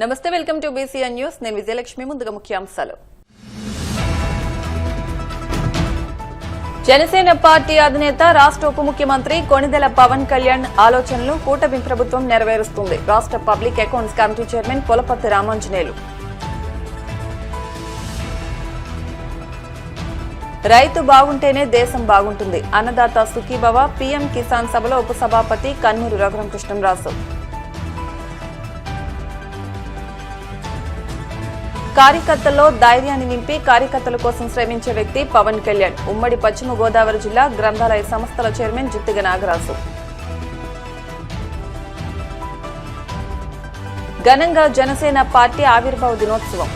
నమస్తే, welcome to BCN news. నేను విజయలక్ష్మి. ముందుగా ముఖ్యాంశాలు. జనసేన పార్టీ అధినేత రాష్ట్ర ఉప ముఖ్యమంత్రి కొణిదెల పవన్ కళ్యాణ్ ఆలోచనలు కూటమి ప్రభుత్వం నెరవేరుస్తుంది. రాష్ట్ర public accounts committee chairman Polaparthi Ramanjaneyulu. రైతు బాగుంటేనే దేశం బాగుంటుంది. అన్నదాత సుఖీభవ పీఎం కిసాన్ సభలో ఉపసభాపతి కన్నూరు రఘురామకృష్ణంరాజు. కార్యకర్తల్లో ధైర్యాన్ని నింపి కార్యకర్తల కోసం శ్రమించే వ్యక్తి పవన్ కళ్యాణ్. ఉమ్మడి పశ్చిమ గోదావరి జిల్లా గ్రంథాలయ సంస్థల చైర్మన్ జిత్తిగ నాగరాజు. ఘనంగా జనసేన పార్టీ ఆవిర్భావ దినోత్సవం.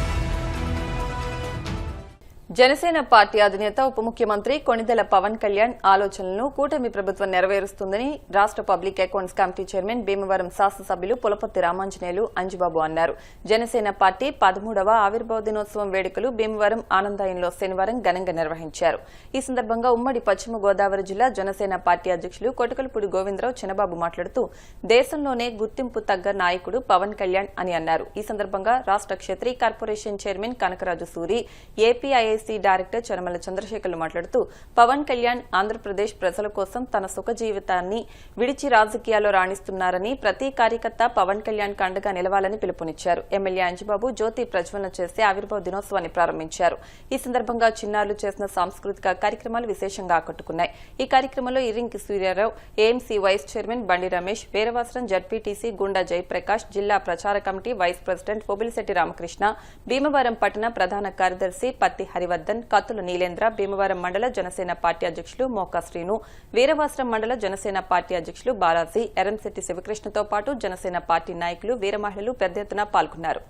జనసేన పార్టీ అధినేత ఉప ముఖ్యమంత్రి కొణిదెల పవన్ కళ్యాణ్ ఆలోచనలను కూటమి ప్రభుత్వం నెరవేరుస్తుందని రాష్ట్ర public accounts committee chairman Bhimavaram శాసనసభ్యులు పొలపర్తి రామాంజనేయులు అంజిబాబు అన్నారు. జనసేన పార్టీ 13వ ఆవిర్భావ దినోత్సవం వేడుకలు భీమవరం ఆనందాయంలో శనివారం ఘనంగా నిర్వహించారు. ఈ సందర్భంగా ఉమ్మడి పశ్చిమ గోదావరి జిల్లా జనసేన పార్టీ అధ్యక్షులు కొటకలపూడి గోవిందరావు చిన్నబాబు మాట్లాడుతూ దేశంలోనే గుర్తింపు తగ్గ నాయకుడు పవన్ కళ్యాణ్ అని అన్నారు. ఈ సందర్భంగా రాష్ట్ర క్షత్రియ corporation chairman Kanakaraju Suri, APIIC director Charamala చంద్రశేఖర్లు మాట్లాడుతూ పవన్ కళ్యాణ్ ఆంధ్రప్రదేశ్ ప్రజల కోసం తన సుఖ జీవితాన్ని విడిచి రాజకీయాల్లో రాణిస్తున్నారని, ప్రతి కార్యకర్త పవన్ కళ్యాణ్ అండగా నిలవాలని పిలుపునిచ్చారు. ఎమ్మెల్యే అంజిబాబు జ్యోతి ప్రజ్వలన చేసి ఆవిర్భావ దినోత్సవాన్ని ప్రారంభించారు. ఈ సందర్భంగా చిన్నారులు చేసిన సాంస్కృతిక కార్యక్రమాలు విశేషంగా ఆకట్టుకున్నాయి. ఈ కార్యక్రమంలో Irinki Suryarao, AMC vice chairman Bandi Ramesh, Veeravasaram ZPTC Gunda Jayaprakash, జిల్లా ప్రచార committee vice president Pobilisetti Ramakrishna, Bhimavaram పట్టణ ప్రధాన కార్యదర్శి పత్తి హరివర్ధన్, కత్తుల నీలేంద్ర, భీమవరం మండల జనసేన పార్టీ అధ్యక్షులు మోకా శ్రీను, వీరవాసరం మండల జనసేన పార్టీ అధ్యక్షులు బాలాజీ, ఎరంశెట్టి శివకృష్ణతో పాటు జనసేన పార్టీ నాయకులు, వీర మహిళలు పెద్ద ఎత్తున పాల్గొన్నారు.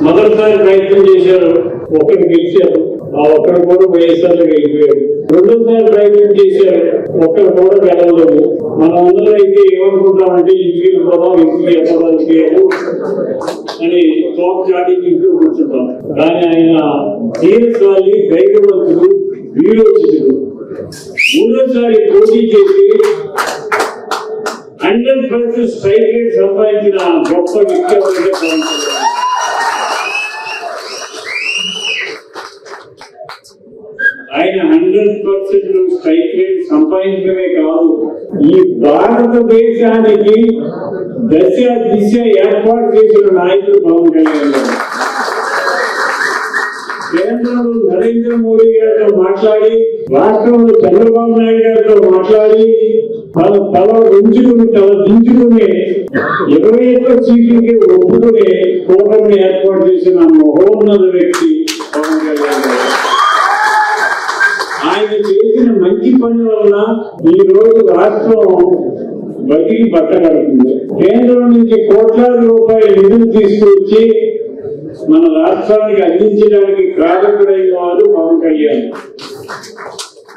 మొదటిసారి ప్రయత్నం చేశారు, ఒకరు గెలిచారు, ఆ ఒక్కరు కూడా వైఎస్ఆర్ గెలిపోయారు. రెండోసారి ప్రయత్నం చేశారు, ఒక్కరు కూడా గెలవలేదు. మనం అందరూ అయితే ఏమనుకుంటామంటే ఇంటికి పోదాం, ఇంటికి ఎక్కడానికి అని తోక చాటి ఇంట్లో కూర్చుంటాం. కానీ ఆయన తీరసాలి ధైర్యవంతుడు, వీరోచితుడు. మూడోసారి పోటీ చేసి 100% స్ట్రైక్ రేట్ సంపాదించిన గొప్ప వ్యక్తి ఎవరైతే పవన్ కళ్యాణ్. ఆయన 100% స్ట్రైక్ రేట్ సంపాదించడమే కాదు, ఈ భారతదేశానికి దశ దిశ ఏర్పాటు చేసిన నాయకుడు పవన్ కళ్యాణ్ గారు. కేంద్రంలో నరేంద్ర మోడీ గారితో మాట్లాడి, రాష్ట్రంలో చంద్రబాబు నాయుడు గారితో మాట్లాడి తల ఉంచుకుని తల దించుకుని 21 సీట్లకి ఒప్పుకుని కూటమిని ఏర్పాటు చేసిన మహోన్నత వ్యక్తి పవన్ కళ్యాణ్ గారు. ఆయన చేసిన మంచి పని వలన ఈ రోజు రాష్ట్రం బతికి బట్టగడుతుంది. కేంద్రం నుంచి కోట్లాది రూపాయల నిధులు తీసుకొచ్చి మన రాష్ట్రానికి అందించడానికి కారకుడైన వారు పవన్ కళ్యాణ్.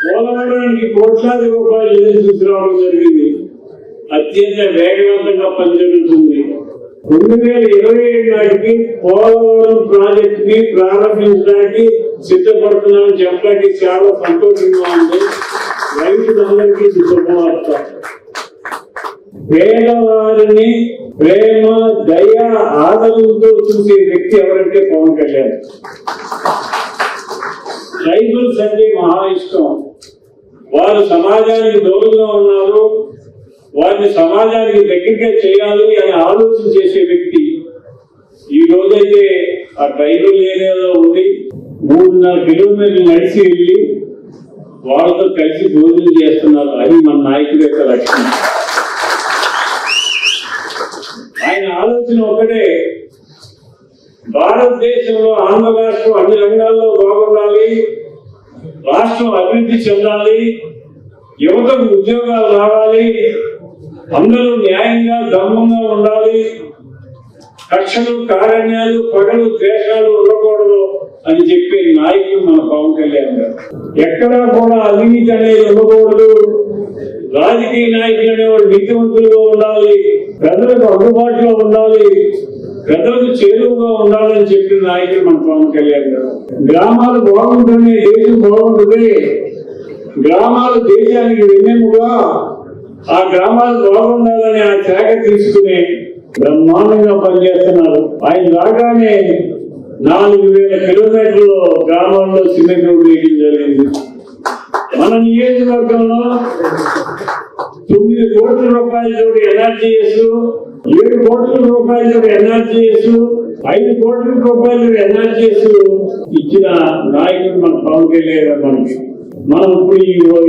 పోలవరానికి కోట్లాది రూపాయలు నిధులు తీసుకురావడం జరిగింది. అత్యంత వేగవంతంగా పనిజరుగుతుంది. 2027 నాటికి పోలవరం ప్రాజెక్ట్ ని ప్రారంభించడానికి సిద్ధపడుతున్నామని చెప్పడానికి చాలా సంతోషంగా ఉంది. రైతులందరికీ శుభవార్త. పేదవారిని ప్రేమ దయ ఆదరణతో చూసే వ్యక్తి ఎవరంటే పవన్ కళ్యాణ్. ట్రైబల్స్ అంటే మహా ఇష్టం. వారు సమాజానికి దూరంగా ఉన్నారు, వారిని సమాజానికి దగ్గరగా చేయాలి అని ఆలోచన చేసే వ్యక్తి. ఈ రోజైతే ఆ ట్రైబల్ ఏరియాలో ఉండి 3.5 కిలోమీటర్లు నడిచి వెళ్ళి వాళ్ళతో కలిసి భోజనం చేస్తున్నారు. అది మన నాయకుడి యొక్క లక్ష్యం. ఆయన ఆలోచన ఒకటే, భారతదేశంలో ఆంధ్ర రాష్ట్రం అన్ని రంగాల్లో బాగుండాలి, రాష్ట్రం అభివృద్ధి చెందాలి, యువతకు ఉద్యోగాలు రావాలి, అందరూ న్యాయంగా ధర్మంగా ఉండాలి, కక్షలు కారణ్యాలు పగలు ద్వేషాలు ఉండకూడదు అని చెప్పే నాయకులు మన పవన్ కళ్యాణ్ గారు. ఎక్కడా కూడా అవినీతి అనేది ఉండకూడదు, రాజకీయ నాయకులు అనేవాళ్ళు నీతివంతులుగా ఉండాలి, ప్రజలకు అందుబాటులో ఉండాలి, ప్రజలకు చేరువుగా ఉండాలని చెప్పిన నాయకులు మన పవన్ కళ్యాణ్ గారు. గ్రామాలు బాగుంటుంది, దేశం బాగుంటుంది. గ్రామాలు దేశానికి వెన్నెముగా, ఆ గ్రామాలు బాగుండాలని ఆ శాఖ తీసుకుని బ్రహ్మాండంగా పనిచేస్తున్నారు. ఆయన రాగానే 4,000 కిలోమీటర్లు గ్రామాల్లో సిమెంట్ రోడ్డు వేయడం జరిగింది. మన నియోజకవర్గంలో 9 కోట్ల రూపాయలతోటి ఎన్ఆర్జీఎస్, 7 కోట్ల రూపాయలతోటి ఎన్ఆర్జీఎస్, 5 కోట్ల రూపాయలు ఎన్ఆర్జీఎస్ ఇచ్చిన నాయకుడు మన పవన్ కళ్యాణ్. మనకి మనం ఇప్పుడు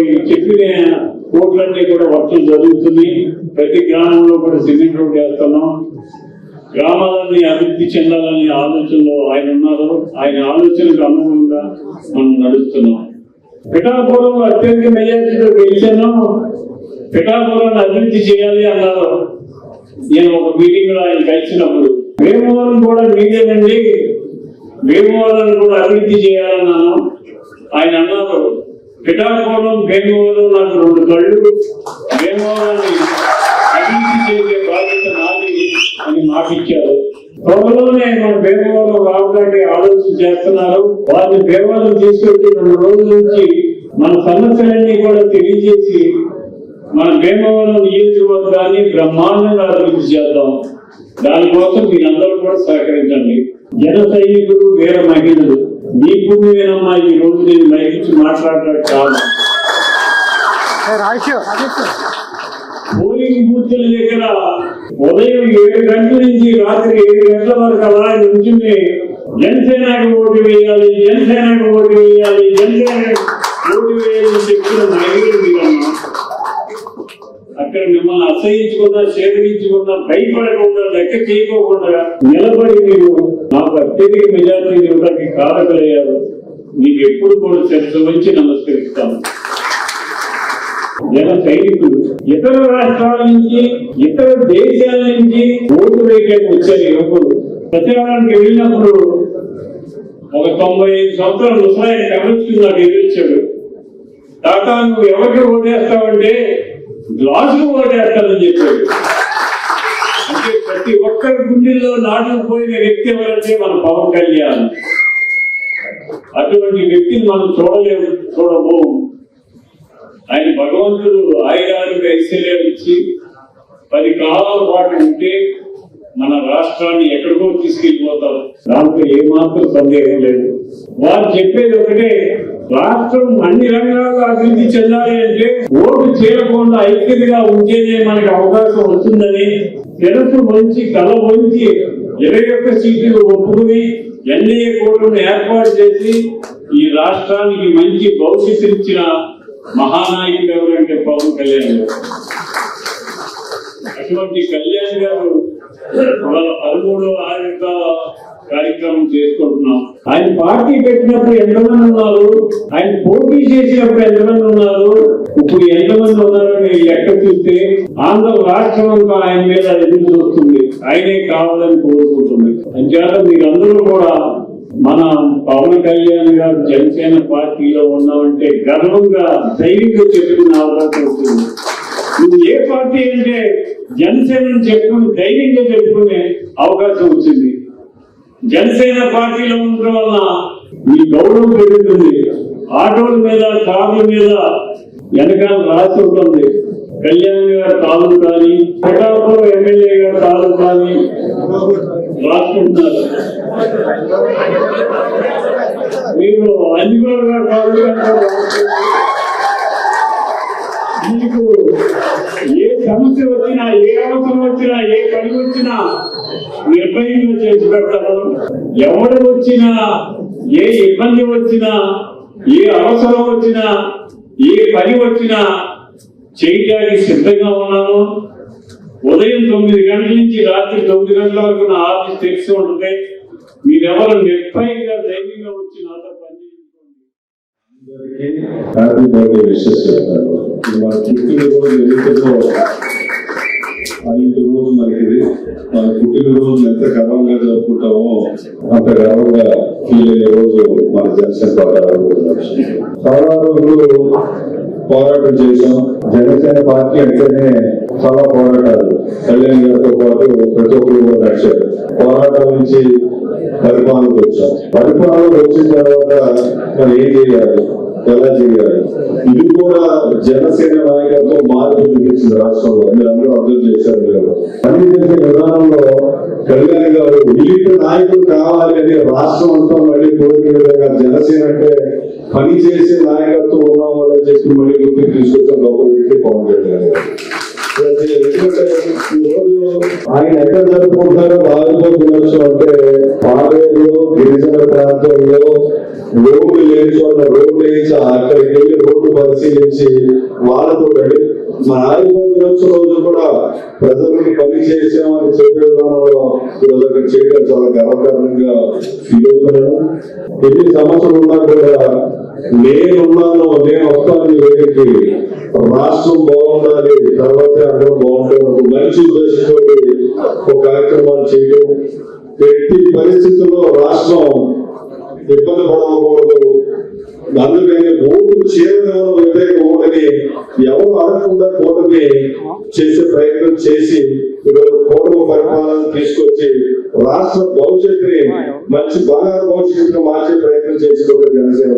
ఈ చెప్పిన కోట్లన్నీ కూడా వర్షం జరుగుతుంది. ప్రతి గ్రామంలో కూడా సిమెంట్ రోడ్ వేస్తున్నాం. గ్రామాలన్నీ అభివృద్ధి చెందాలనే ఆలోచనలో ఆయన ఉన్నారు. ఆయన ఆలోచనకు అనుగుణంగా మనం నడుస్తున్నాం. పిఠాపురంలో అత్యధిక మెజార్టీతో గెలిచాను, పిఠాపురాన్ని అభివృద్ధి చేయాలి అన్నారు. నేను ఒక మీటింగ్ లో ఆయన కలిసినప్పుడు వేమవరం కూడా మీదేనండి, వేమవరాన్ని కూడా అభివృద్ధి చేయాలన్నాను. ఆయన అన్నారు, పిఠాపురం వేమవరం నాకు 2 కళ్ళు, వేమవరాన్ని అభివృద్ధి చేసే బాధ్యత నాది అని మాటిచ్చారు. త్వరలోనే మన వేమవరం రావడానికి ఆలోచన చేస్తున్నారు. వారిని వేమవరం తీసుకొచ్చి 2 రోజుల నుంచి మన సమస్యలన్నీ కూడా తెలియజేసి మన వేమవరం నియోజకవర్గాన్ని బ్రహ్మాండంగా అభివృద్ధి చేద్దాం. దానికోసం మీరందరూ కూడా సహకరించండి. జన సైనికులు, వీర మహిళలు, మీ పుణ్యమేనమ్మా ఈ రోజు నేను మైకించి మాట్లాడటం కాదు. పోలింగ్ బూత్ల దగ్గర ఉదయం 7 గంటల నుంచి రాత్రి 7 గంటల వరకు అలా నుంచుని జనసేనకు ఓటు వేయాలి, జనసేనకు ఓటు వేయాలి, జనసేనకు ఓటు వేయాలని చెప్పిన మహిళలు మీరమ్మా. అక్కడ మిమ్మల్ని అసహించుకున్నా, సేకరించుకున్నా, భయపడకుండా, లెక్క చేయకోకుండా నిలబడి మీరు నాకు అత్యధిక మెజార్టీ ఇవ్వడానికి కారకులయ్యారు. మీకు ఎప్పుడు కూడా చర్చ వచ్చి నమస్కరిస్తాను. జన సైనికులు ఇతర రాష్ట్రాల నుంచి, ఇతర దేశాల నుంచి ఓటు వేయడానికి వచ్చారు యువకులు. ప్రచారానికి వెళ్ళినప్పుడు ఒక 95 సంవత్సరాల ముసలాయన కమిషన్ నాకు ఎదుర్చాడు. తాతా నువ్వు ఎవరికి ఓటేస్తావంటే గ్లాసులు ఓటేస్తానని చెప్పాడు. అంటే ప్రతి ఒక్కరి గుండెల్లో నాటుకుపోయిన వ్యక్తి ఎవరంటే మన పవన్ కళ్యాణ్. అటువంటి వ్యక్తిని మనం చూడము. ఆయన భగవంతుడు ఆయుధాలకు ఐశ్వర్యాలు ఇచ్చి 10 కాలాల పాటు ఉంటే మన రాష్ట్రాన్ని ఎక్కడికో తీసుకెళ్లిపోతారు. దాంట్లో ఏమాత్రం సందేహం లేదు. వారు చెప్పేది ఒకటే, రాష్ట్రం అన్ని రంగాల్లో అభివృద్ధి చెందాలి అంటే ఓటు చేయకుండా ఐక్యతగా ఉంటేనే మనకు అవకాశం వస్తుందని తెలుసు వంచి కల వంచి 21 సీట్లు ఒప్పుకుని ఎన్డీఏ కూటమిని ఏర్పాటు చేసి ఈ రాష్ట్రానికి మంచి భవిష్యత్తు ఇచ్చిన మహానాయకుడు ఎవరంటే పవన్ కళ్యాణ్. అటువంటి కళ్యాణ్ గారు వాళ్ళ 13వ ఆవిర్భ కార్యక్రమం చేసుకుంటున్నాం. ఆయన పార్టీ పెట్టినప్పుడు ఎంతమంది ఉన్నారు, ఆయన పోటీ చేసినప్పుడు ఎంతమంది ఉన్నారు, ఇప్పుడు ఎంతమంది ఉన్నారు అని లెక్క చూస్తే ఆంధ్ర రాష్ట్రం అంతా ఆయన మీద ఎదురు చూస్తుంది, ఆయనే కావాలని కోరుకుంటుంది. అంచేత మీరందరూ కూడా మన పవన్ కళ్యాణ్ గారు జనసేన పార్టీలో ఉన్నామంటే గర్వంగా ధైర్యంగా చెప్పుకునే అవకాశం వస్తుంది. ఇది ఏ పార్టీ అంటే జనసేన చెప్పుకుని ధైర్యంగా చెప్పుకునే అవకాశం వచ్చింది. జనసేన పార్టీలో ఉండడం వల్ల మీ గౌరవం పెరుగుతుంది. ఆటోల మీద, కార్ల మీద వెనకాల రాసి ఉంటుంది కళ్యాణ్ గారు తాలూకు కానీ, పిఠాపురం ఎమ్మెల్యే గారు తాలూకు కానీ రాసుకుంటున్నారు. మీరు అంజబాబు గారు తాలూకు మీకు ఏ సమస్య వచ్చినా, ఏ అవసరం వచ్చినా, ఏ పని వచ్చినా నిర్భయంగా చేసి పెడతారు. ఎవరు వచ్చినా, ఏ ఇబ్బంది వచ్చినా, ఏ అవసరం వచ్చినా, ఏ పని వచ్చినా చేయడానికి సిద్ధంగా ఉన్నాను. ఉదయం 9 గంటల నుంచి రాత్రి 9 గంటల వరకు నా ఆఫీస్ తెరిచి ఉంటుంది. మీరెవరు నిర్భయంగా ధైర్యంగా వచ్చి నాతో పనిచేసుకోండి. హ్యాపీ బర్త్డే విషెస్ చెప్తాను. మన పుట్టినరోజు ఎన్నికల్లో 5 రోజు మనకి మన పుట్టినరోజు ఎంత గర్వంగా జరుపుకుంటామో అంత గర్వంగా ఫీల్ అయ్యే రోజు మన జనసేన పార్టీ. చాలా రోజులు పోరాటం చేశాం. జనసేన పార్టీ అంటేనే చాలా పోరాటాలు. కళ్యాణ్ గారితో పాటు ప్రతి ఒక్కరు నడిచారు. పోరాటం నుంచి పరిపాలనకు వచ్చాం. పరిపాలనకు వచ్చిన తర్వాత మనం ఏం చేయాలి, ఎలా చేయాలి, ఇది కూడా జనసేన నాయకత్వం మార్పు చూపించింది రాష్ట్రంలో. మీరు అందరూ అర్థం చేశారు. మీరు పని చేసే విధానంలో కళ్యాణ్ గారు విలీన నాయకులు కావాలి అని రాష్ట్రం అంతా మళ్ళీ కోరిక విధంగా జనసేన అంటే పని చేసే నాయకత్వం ఉన్నామని చెప్పి మళ్ళీ గుర్తుకు తీసుకొచ్చిన ఒక వ్యక్తి పవన్ కళ్యాణ్ గారు. ఎందుకంటే ఈరోజు ఆయన ఎక్కడ జరుపుకుంటారో బాధిపోతు దినోత్సవం అంటే పాలేరు గిరిజన ప్రాంతంలో రోడ్లు లేని చోట రోడ్లు వేయించి అక్కడికి వెళ్ళి రోడ్లు పరిశీలించి వాళ్ళతో మా ఆయుర్వేద దినోత్సవం రోజు కూడా ప్రజలకు పని చేసామని చెప్పే విధానంలో ఈరోజు అక్కడ చేయడం చాలా గర్వకారణంగా ఫీల్ అవుతున్నాను. ఎన్ని సమస్యలు ఉన్నా కూడా నేనున్నాను, నేను వస్తాను మీ దగ్గరికి, రాష్ట్రం బాగుండాలి, తర్వాత అందరూ బాగుంటారు మంచి ఉద్దేశంతో ఒక కార్యక్రమాలు చేయడం, ఎట్టి పరిస్థితుల్లో రాష్ట్రం ఇబ్బంది పడకూడదు. అందుకని ఓటు చేరడం వ్యతిరేక ఓటుని ఎవరు అడగకుండా కూటమి చేసే ప్రయత్నం చేసి ఈరోజు కూటమి పరిపాలన తీసుకొచ్చి రాష్ట్ర భవిష్యత్తుని మంచి బంగారు భవిష్యత్తును మార్చే ప్రయత్నం చేసి ఒక జనసేన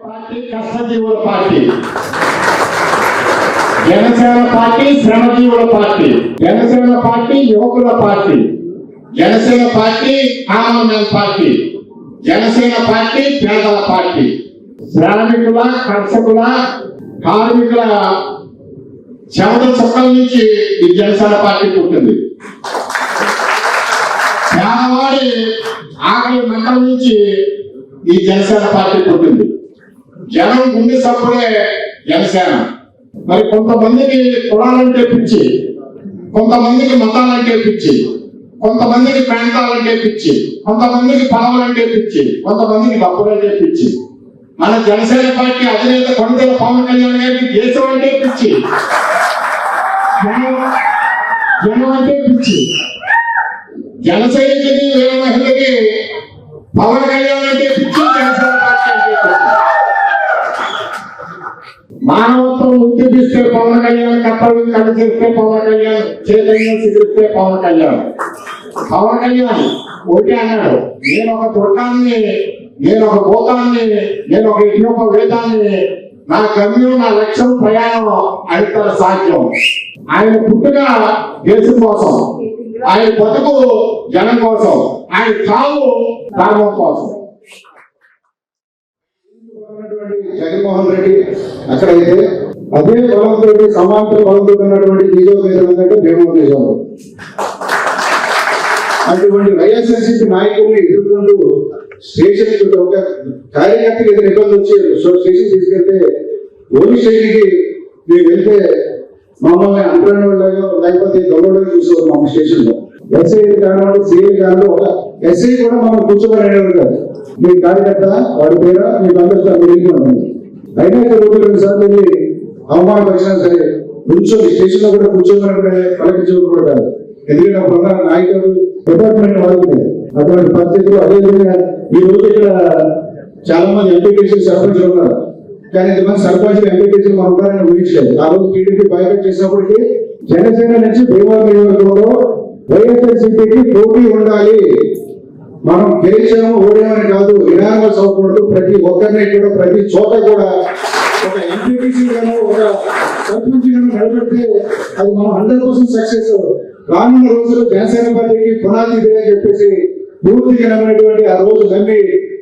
పార్టీ కష్టజీవుల పార్టీ, జనసేన పార్టీ శ్రమజీవుల పార్టీ, జనసేన పార్టీ యువకుల party, Janasena party common party, Janasena party పేదల పార్టీ, శ్రామికుల, కర్షకుల, కార్మికుల చెమట చుక్కల నుంచి ఈ జనసేన పార్టీ పుట్టింది. పేదవాడి ఆకలి మంటల నుంచి ఈ జనసేన పార్టీ పుట్టింది. జనం గుండె సప్పుడే జనసేన. మరి కొంతమందికి కులాలంటే పిచ్చి, కొంతమందికి మతాలంటే పిచ్చి, కొంతమందికి ప్రాంతాలంటే పిచ్చి, కొంతమందికి పదవులంటే పిచ్చి, కొంతమందికి డబ్బులంటే పిచ్చి. మన జనసేన పార్టీ అధినేత కొణిదెల పవన్ కళ్యాణ్ గారికి దేశం అంటే పిచ్చి, జనం అంటే పిచ్చి. జనసైనికులకి వీర మహిళకి పవన్ కళ్యాణ్ అంటే పిచ్చి, జనసేన పార్టీ అంటే పిచ్చి. మానవత్వం ఉద్యమిస్తే పవన్ కళ్యాణ్, కర్తవ్యం కలిసిస్తే పవన్ కళ్యాణ్, చైతన్యం సిగిరిస్తే పవన్ కళ్యాణ్. పవన్ కళ్యాణ్ ఒకటి అన్నాడు, నేను ఒక దుర్గాన్ని, నేను ఒక భూతాన్ని, నేను ఒక ఇటుక వేదాన్ని, నా గమ్యం, నా లక్ష్యం, ప్రయాణం అడిగిన సాధ్యం. ఆయన పుట్టుక దేశం కోసం, ఆయన బతుకు జనం కోసం, ఆయన చావు ధర్మం కోసం. జగన్మోహన్ రెడ్డి అక్కడైతే అదే బలంతో సమాంతర బలంతో ఉన్నటువంటి నియోజకవర్గం ఏంటంటే భీమవరం నియోజకవర్గం. అటువంటి వైఎస్ఆర్సీపీ నాయకుల్ని ఎదుర్కొంటూ స్టేషన్ ఒక కార్యకర్తకి ఏదైనా ఇబ్బంది వచ్చి స్టేషన్ తీసుకెళ్తే పోలీస్ స్టేషన్కి మేము వెళ్తే మమ్మల్ని అంటున్న వాళ్ళు లేకపోతే గౌరవ చూసేవారు మా స్టేషన్ లో. ఎస్ఐ కానివ్వండి, సిఐ కానివ్వండి, ఒక ఎస్ఐ కూడా మనం కూర్చోబడేవారు కాదు. మీ కార్యకర్త వాడి పేరు మీకు అందరికీ తెలియదు ఉంటుంది. అయినా రోజు 2 సార్లు వెళ్ళి అవమానం వచ్చినా సరే కూర్చొని స్టేషన్ లో కూడా కూర్చోమని పలకించడం కూడా కాదు. ఎందుకంటే అప్పుడున్న నాయకులు డిపార్ట్మెంట్ వాళ్ళకి అటువంటి పరిస్థితులు. అదేవిధంగా ఈ రోజు ఇక్కడ చాలా మంది ఎంపీటీసీ సర్పంచ్ ఉన్నారు, కానీ ఇంతమంది సర్పంచ్ ఎంపీటీసీ మనం ఉంటారని ఊహించలేదు. ఆ రోజు టీడీపీ బైకట్ చేసినప్పటికీ జనసేన నుంచి భీమవరం నియోజకవర్గంలో వైఎస్ఆర్సీపీకి పోటీ ఉండాలి, మనం గెలిచాము ఓడేమని కాదు, వినామస్ అవ్వకూడదు, ప్రతి ఒక్కరిని కూడా ప్రతి చోట కూడా ఒక ఎంపీటీసీ గాను ఒక సర్పంచ్ గాను నిలబెడితే అది మనం 100% సక్సెస్. రానున్న రోజుల్లో జనసేన పార్టీకి పునాది ఇదే అని చెప్పేసి పూర్తిగా నమ్మినటువంటి ఆ రోజు నమ్మి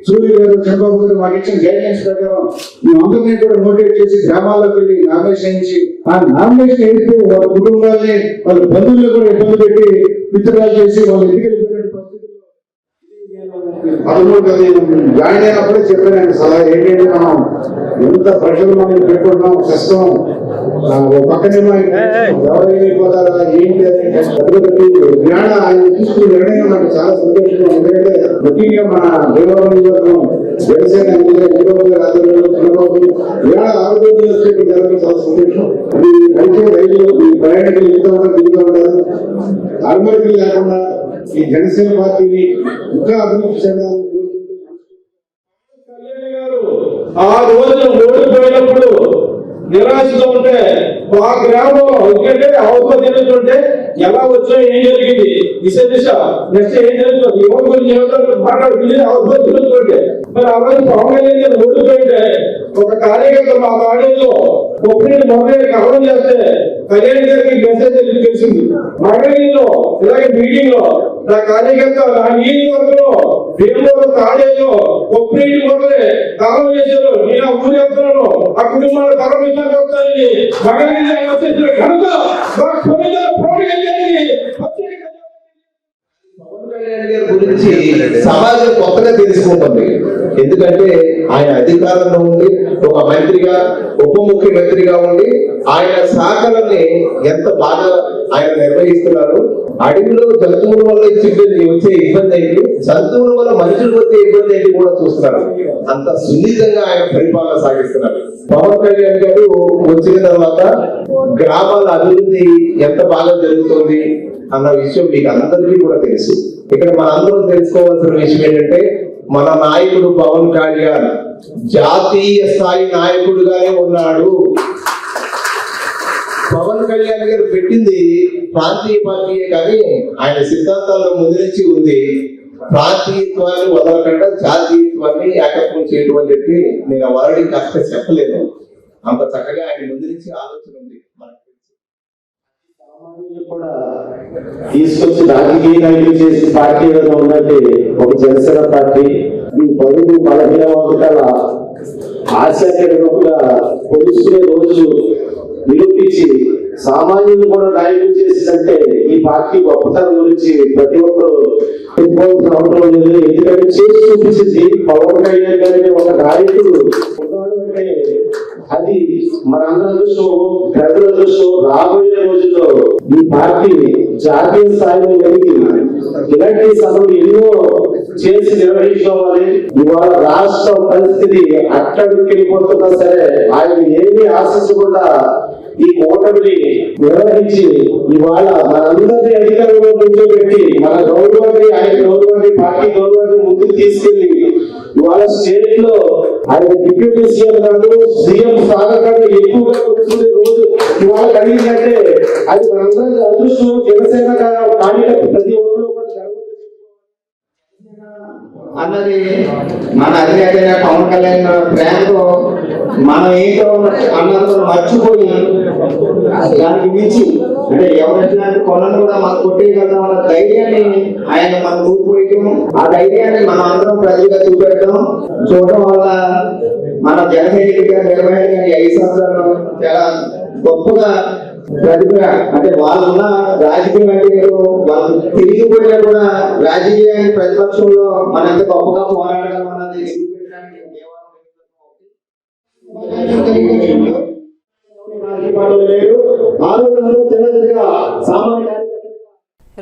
సూర్య గారు, చంద్రబాబు గారు మాకు ఇచ్చిన గైడ్లైన్స్ ప్రకారం మేమందరినీ కూడా మోటివేట్ చేసి గ్రామాల్లోకి వెళ్ళి నామినేషన్ ఇచ్చి ఆ నామినేషన్ వేస్తే వాళ్ళ కుటుంబాలని వాళ్ళ బంధువులు కూడా ఇబ్బంది పెట్టి విత్డ్రాల్ చేసి వాళ్ళు ఎన్నికలు పరిస్థితుల్లో 13 జాయిన్ అయినప్పుడే చెప్పాను సలహా ఏంటంటే మనం ఎంత ప్రెషర్ మనం పెట్టుకుంటున్నాం, కష్టం పక్కనేమో ఎవరైపోతారా ఏంటి అని ఆయన తీసుకున్న నిర్ణయం నాకు చాలా సంతోషంగా. ఎందుకంటే ముఖ్యంగా మన భీమవరం నియోజకవర్గం జనసేన చంద్రబాబు ఇవాళ ఆరోగ్యం వచ్చేది జరగడం చాలా సంతోషం. అది అయితే రైలు ఈ ప్రయాణికులు దిగుతూ ఉంటారు. అరమరికలు లేకుండా ఈ జనసేన పార్టీని ఇంకా అభివృద్ధి చేయాలని ఆ రోజు ఓడిపోయినప్పుడు నిరాశగా ఉంటే ఆ గ్రామం ఎందుకంటే అవసరం జరుగుతుంటే ఎలా వచ్చో ఏం జరిగింది దిశ నెక్స్ట్ ఏం జరుగుతుంది యువకులు మాట్లాడుతుంది అవసరం జరుగుతుంటే మరి ఆ రోజు పవన్ కళ్యాణ్ ఓడిపోయింటే ఒక కార్యకర్త మా ఆడియోలో ఒకటి మొదటి కవరం చేస్తే కళ్యాణ్ గారికి మెసేజ్ తెలిసింది. మగళీలో ఇలాగే మీటింగ్ లో నా కార్యకర్త నా నియోజకవర్గంలో భీమవరం ఆడియోలో ఒక్కటి మొదలే కాలం చేశారు. నేను ఆ ఊరు చెప్తున్నాను, ఆ కుటుంబాలు పరమిస్తాను చెప్తానని మగళీ వచ్చేసిన ఘనత పవన్ కళ్యాణ్ గారి గురించి సమాజం కొత్తగా తెలుసుకుంటుంది. ఎందుకంటే ఆయన అధికారంలో ఉండి ఒక మంత్రిగా, ఉప ముఖ్యమంత్రిగా ఉండి ఆయన శాఖలని ఎంత బాగా ఆయన నిర్వహిస్తున్నారు. అడవిలో జంతువుల వల్ల వచ్చే ఇబ్బంది ఏంటి, జంతువుల వల్ల మనుషులు వచ్చే ఇబ్బంది ఏంటి కూడా చూస్తున్నారు. అంత సున్నితంగా ఆయన పరిపాలన సాగిస్తున్నారు. పవన్ కళ్యాణ్ గారు వచ్చిన తర్వాత గ్రామాల అభివృద్ధి ఎంత బాగా జరుగుతుంది అన్న విషయం మీకు అందరికీ కూడా తెలుసు. ఇక్కడ మనందరం తెలుసుకోవాల్సిన విషయం ఏంటంటే మన నాయకుడు పవన్ కళ్యాణ్ జాతీయ స్థాయి నాయకుడుగానే ఉన్నాడు. పవన్ కళ్యాణ్ గారు పెట్టింది ప్రాంతీయ పార్టీయే కానీ ఆయన సిద్ధాంతాల్లో ముందు నుంచి ఉంది. ప్రాంతీయత్వాన్ని వదలకుండా జాతీయత్వాన్ని ఏకత్వం చేయడం అని చెప్పి నేను ఆ వారిని కాస్త చెప్పలేదు. అంత చక్కగా ఆయన ముందు నుంచి ఆలోచన ఉంది. కూడా తీసుకొచ్చి రాజకీయ నాయకులు చేసిన పార్టీ ఏదైనా ఉందంటే ఒక జనసేన పార్టీ. ఈ పరుగు బలహీన వర్గాల ఆశాకరంగా పొలుసుకునే రోజు నిరూపించి సామాన్యులు కూడా నాయకులు చేసిందంటే ఈ పార్టీ గొప్పతనం గురించి ప్రతి ఒక్కరు చెప్పుకోవాల్సిన అవసరం లేదు. ఎందుకంటే చేసి చూపించింది పవన్ కళ్యాణ్ గారి ఒక నాయకుడు అంటే అది మనందరి దృష్టి, ప్రజల దృష్టి రాబోయే రోజుల్లో ఈ పార్టీ జాతీయ స్థాయిలో కలిగి ఇలాంటి సభలు ఎన్నో చేసి నిర్వహించుకోవాలి. ఇవాళ రాష్ట్ర పరిస్థితి అట్టడికెళ్ళిపోతున్నా సరే ఆయన ఏమీ ఆశించకుండా ఈ కూటమిని నిర్వహించి ఇవాళ మనందరినీ అధికారంలో కూర్చోబెట్టి మన గౌరవాన్ని, ఆయన గౌరవాన్ని, పార్టీ గౌరవాన్ని ముందుకు తీసుకెళ్లి ఇవాళ స్టేట్ లో ఆయన డిప్యూటీ సీఎం కాదు, సీఎం స్థానకంటే ఎక్కువగా కూర్చునే రోజు ఇవాళ కలిగిందంటే అది మనందరి అదృష్టం. జనసేన కార్యకర్త ప్రతి ఒక్కరు అన్నది మన అధినేత పవన్ కళ్యాణ్ ప్రేమతో మనం ఏంటో అన్నది మర్చిపోయి దానికి మించి అంటే ఎవరైనా కొనను కూడా మనం కొట్టేయగలుగుతాం అన్న ధైర్యాన్ని ఆయన మనం ఊరిపోయటం, ఆ ధైర్యాన్ని మనం అందరం ప్రజలుగా చూపెట్టడం చూడడం వల్ల మన జనసైనికుడిగా నిర్వహణ 5 సంవత్సరాలు చాలా గొప్పగా ప్రతిభ అంటే వాళ్ళున్న రాజకీయ నాయకులు వాళ్ళు తిరిగిపోయినా కూడా రాజకీయ ప్రతిపక్షంలో మనం ఎంత గొప్పగా పోరాడగలం అన్నది పంటలు లేరు. ఆ రోజుల్లో చిన్నదిగా సామాన్య